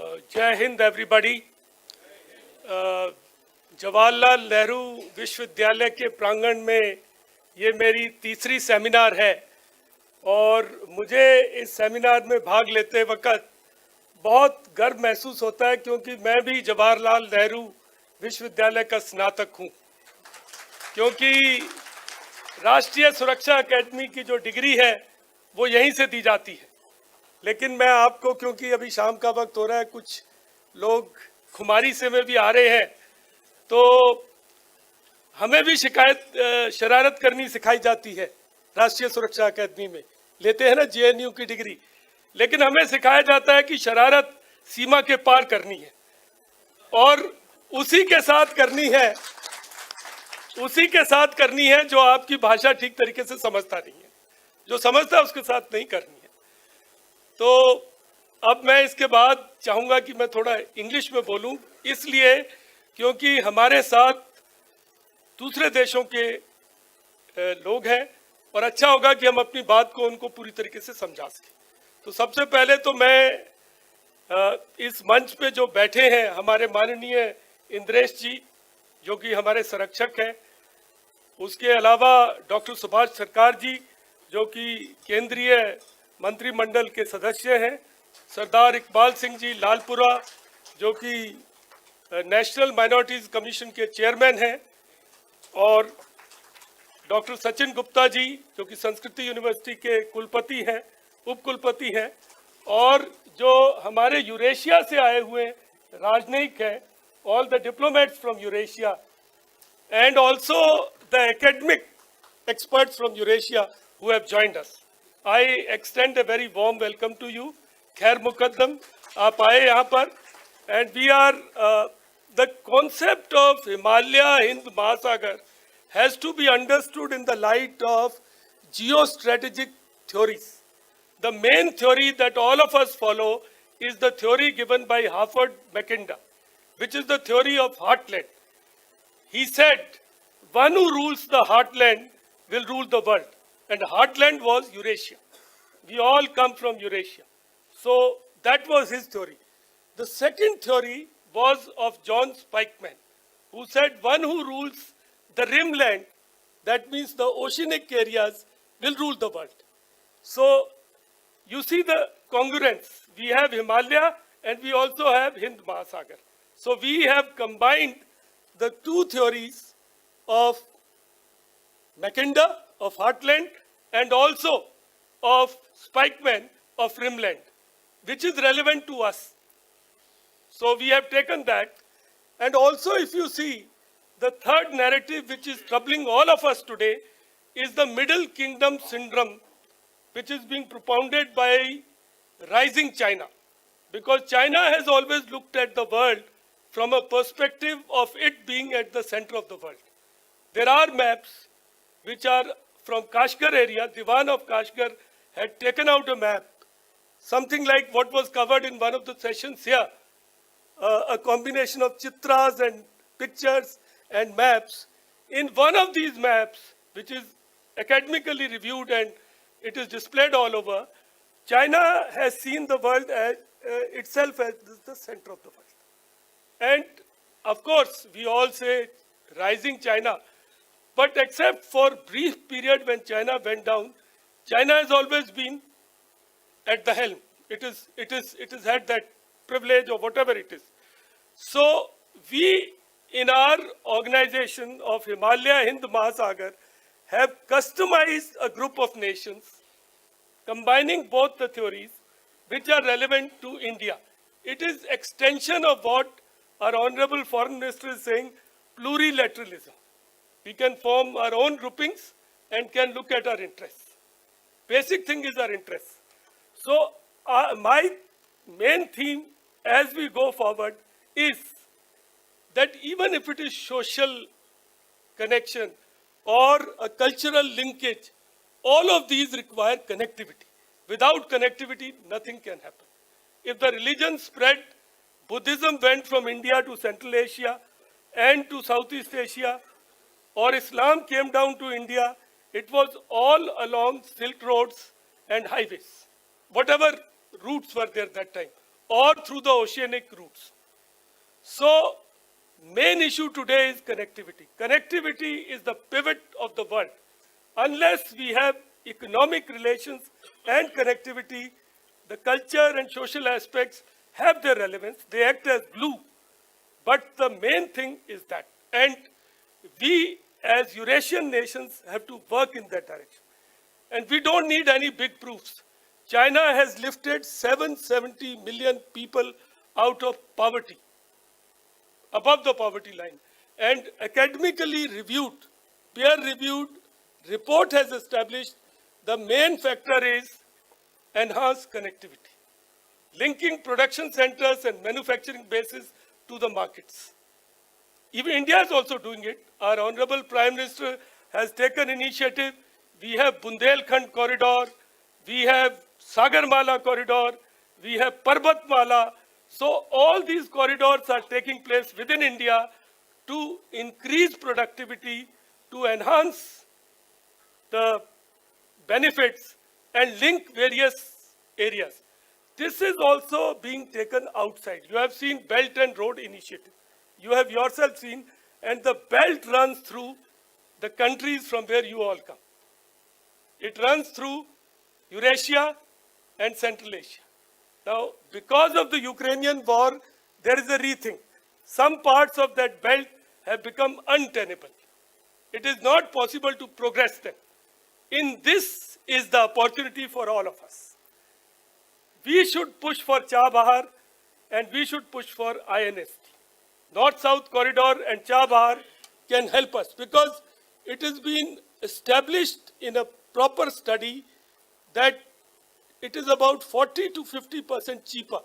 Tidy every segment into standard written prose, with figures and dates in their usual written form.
जय हिंद एवरीबॉडी। जवाहरलाल नेहरू विश्वविद्यालय के प्रांगण में ये मेरी तीसरी सेमिनार है और मुझे इस सेमिनार में भाग लेते वक्त बहुत गर्व महसूस होता है, क्योंकि मैं भी जवाहरलाल नेहरू विश्वविद्यालय का स्नातक हूँ। क्योंकि राष्ट्रीय सुरक्षा अकेडमी की जो डिग्री है वो यहीं से दी जाती है। लेकिन मैं आपको, क्योंकि अभी शाम का वक्त हो रहा है, कुछ लोग खुमारी से में भी आ रहे हैं, तो हमें भी शरारत करनी सिखाई जाती है। राष्ट्रीय सुरक्षा अकेडमी में लेते हैं ना जेएनयू की डिग्री, लेकिन हमें सिखाया जाता है कि शरारत सीमा के पार करनी है और उसी के साथ करनी है जो आपकी भाषा ठीक तरीके से समझता नहीं है, जो समझता है उसके साथ नहीं करनी है। तो अब मैं इसके बाद चाहूँगा कि मैं थोड़ा इंग्लिश में बोलूँ, इसलिए क्योंकि हमारे साथ दूसरे देशों के लोग हैं और अच्छा होगा कि हम अपनी बात को उनको पूरी तरीके से समझा सकें। तो सबसे पहले तो मैं इस मंच पे जो बैठे हैं हमारे माननीय इंद्रेश जी, जो कि हमारे संरक्षक हैं, उसके अलावा डॉक्टर सुभाष सरकार जी, जो कि केंद्रीय मंत्रिमंडल के सदस्य हैं, सरदार इकबाल सिंह जी लालपुरा, जो कि नेशनल माइनॉरिटीज़ कमीशन के चेयरमैन हैं, और डॉक्टर सचिन गुप्ता जी, जो कि संस्कृति यूनिवर्सिटी के कुलपति हैं, उपकुलपति हैं, और जो हमारे यूरेशिया से आए हुए राजनयिक हैं, all the diplomats from Eurasia, and also the academic experts from Eurasia who have joined us. I extend a very warm welcome to you. खैर मुकद्दम आप आए यहाँ पर, and we are the concept of Himalaya Hind Mahasagar has to be understood in the light of geostrategic theories. The main theory that all of us follow is the theory given by Harvard Mackinda, which is the theory of heartland. He said, one who rules the heartland will rule the world. And heartland was Eurasia. We all come from Eurasia. So that was his theory. The second theory was of John Spikeman, who said one who rules the rimland, that means the oceanic areas, will rule the world. So you see the congruence. We have Himalaya and we also have Hind Mahasagar. So we have combined the two theories of Mackinda, of heartland, and also of Spikeman, of rimland, which is relevant to us. So we have taken that. And also, if you see, the third narrative which is troubling all of us today is the Middle Kingdom syndrome, which is being propounded by rising China. Because China has always looked at the world from a perspective of it being at the center of the world. There are maps which are from Kashgar area. Diwan of Kashgar had taken out a map, something like what was covered in one of the sessions here, a combination of chitras and pictures and maps. In one of these maps, which is academically reviewed and it is displayed all over, China has seen the world as itself as the center of the world. And of course, we all say rising China, but except for brief period when China went down, China has always been at the helm. It has had that privilege or whatever it is. So we in our organization of Himalaya Hind Mahasagar have customized a group of nations combining both the theories which are relevant to India. It is extension of what our Honorable Foreign Minister is saying, plurilateralism. We can form our own groupings and can look at our interests. Basic thing is our interests. So my main theme as we go forward is that even if it is social connection or a cultural linkage, all of these require connectivity. Without connectivity, nothing can happen. If the religion spread, Buddhism went from India to Central Asia and to Southeast Asia, or Islam came down to India, it was all along Silk Roads and highways. Whatever routes were there that time, or through the oceanic routes. So, main issue today is connectivity. Connectivity is the pivot of the world. Unless we have economic relations and connectivity, the culture and social aspects have their relevance. They act as glue. But the main thing is that. And we as Eurasian nations have to work in that direction. And we don't need any big proofs. China has lifted 770 million people out of poverty, above the poverty line. And academically reviewed, peer-reviewed report has established the main factor is enhanced connectivity, linking production centers and manufacturing bases to the markets. Even India is also doing it. Our Honorable Prime Minister has taken initiative. We have Bundelkhand corridor, we have Sagarmala corridor, we have Parbatmala. So all these corridors are taking place within India to increase productivity, to enhance the benefits and link various areas. This is also being taken outside. You have seen Belt and Road Initiative. You have yourself seen, and the belt runs through the countries from where you all come. It runs through Eurasia and Central Asia. Now, because of the Ukrainian war, there is a rethink. Some parts of that belt have become untenable. It is not possible to progress them. In this is the opportunity for all of us. We should push for Chabahar and we should push for INST. North-South corridor and Chabahar can help us because it has been established in a proper study that it is about 40 to 50% cheaper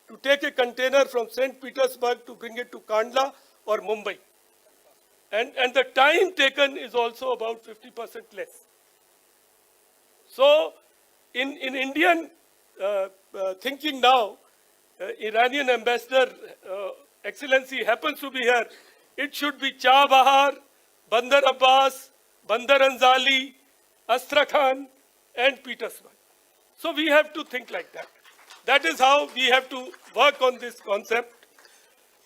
to take a container from St. Petersburg to bring it to Kandla or Mumbai. And the time taken is also about 50% less. So, in Indian thinking now, Iranian ambassador, Excellency happens to be here. It should be Chabahar, Bandar Abbas, Bandar Anzali, Astrakhan, and Petersburg. So we have to think like that. That is how we have to work on this concept.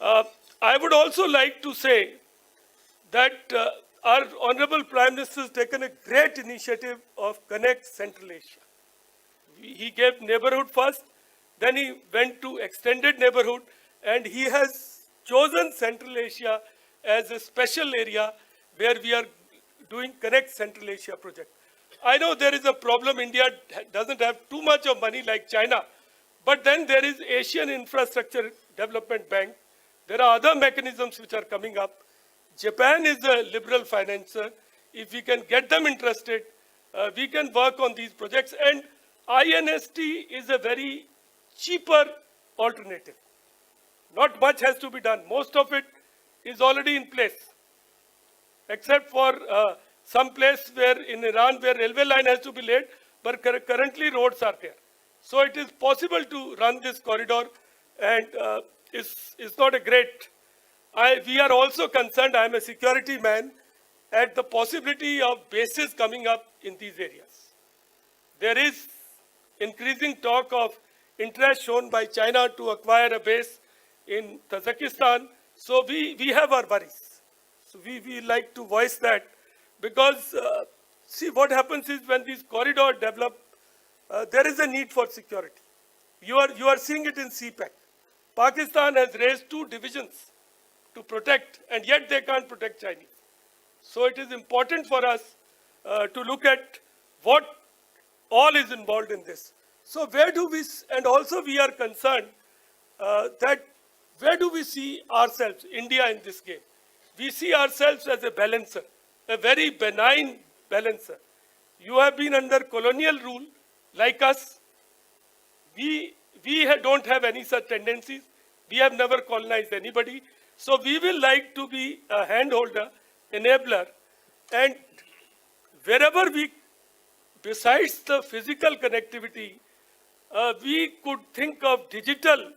I would also like to say that our Honorable Prime Minister has taken a great initiative of Connect Central Asia. He gave neighborhood first, then he went to extended neighborhood, and he has chosen Central Asia as a special area where we are doing Connect Central Asia project. I know there is a problem. India doesn't have too much of money like China, but then there is Asian Infrastructure Development Bank. There are other mechanisms which are coming up. Japan is a liberal financer. If we can get them interested, we can work on these projects. And INST is a very cheaper alternative. Not much has to be done. Most of it is already in place, except for some place where in Iran where railway line has to be laid, but currently roads are there. So it is possible to run this corridor, and it's not a great. We are also concerned, I am a security man, at the possibility of bases coming up in these areas. There is increasing talk of interest shown by China to acquire a base in Tajikistan. So we have our worries. So we like to voice that because see what happens is when these corridors develop, there is a need for security. You are seeing it in CPEC. Pakistan has raised 2 divisions to protect, and yet they can't protect Chinese. So it is important for us to look at what all is involved in this. So where do we, and also we are concerned that where do we see ourselves, India in this game? We see ourselves as a balancer, a very benign balancer. You have been under colonial rule like us. We don't have any such tendencies. We have never colonized anybody. So we will like to be a handholder, enabler, and wherever we, besides the physical connectivity, we could think of digital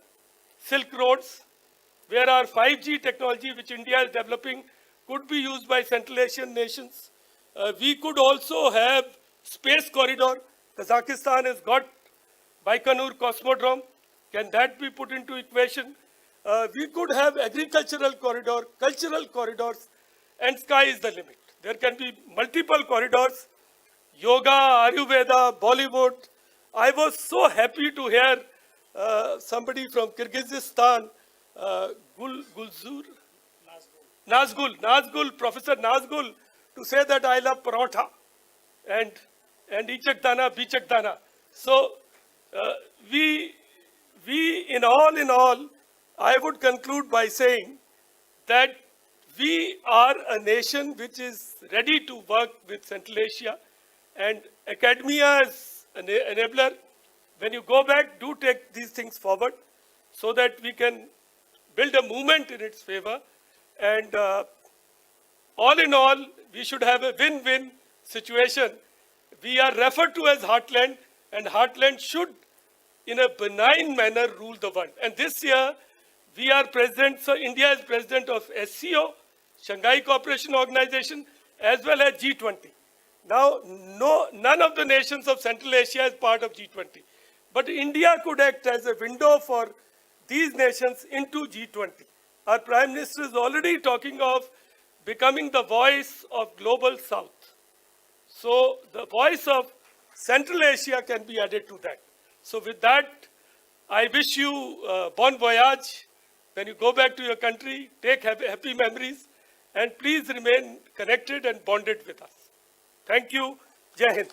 Silk Roads, where our 5G technology, which India is developing, could be used by Central Asian nations. We could also have space corridor. Kazakhstan has got Baikonur Cosmodrome. Can that be put into equation? We could have agricultural corridor, cultural corridors, and sky is the limit. There can be multiple corridors, yoga, Ayurveda, Bollywood. I was so happy to hear somebody from Kyrgyzstan, Gulzur, Nazgul, Professor Nazgul, to say that I love parotha and ichak dana, bichak dana. So we in all, I would conclude by saying that we are a nation which is ready to work with Central Asia, and academia is an enabler. When you go back, do take these things forward so that we can build a movement in its favor. And all in all, we should have a win-win situation. We are referred to as heartland, and heartland should, in a benign manner, rule the world. And this year, we are president, so India is president of SCO, Shanghai Cooperation Organization, as well as G20. Now, none of the nations of Central Asia is part of G20. But India could act as a window for these nations into G20. Our Prime Minister is already talking of becoming the voice of Global South. So the voice of Central Asia can be added to that. So with that, I wish you bon voyage. When you go back to your country, take happy memories, and please remain connected and bonded with us. Thank you. Jai Hind.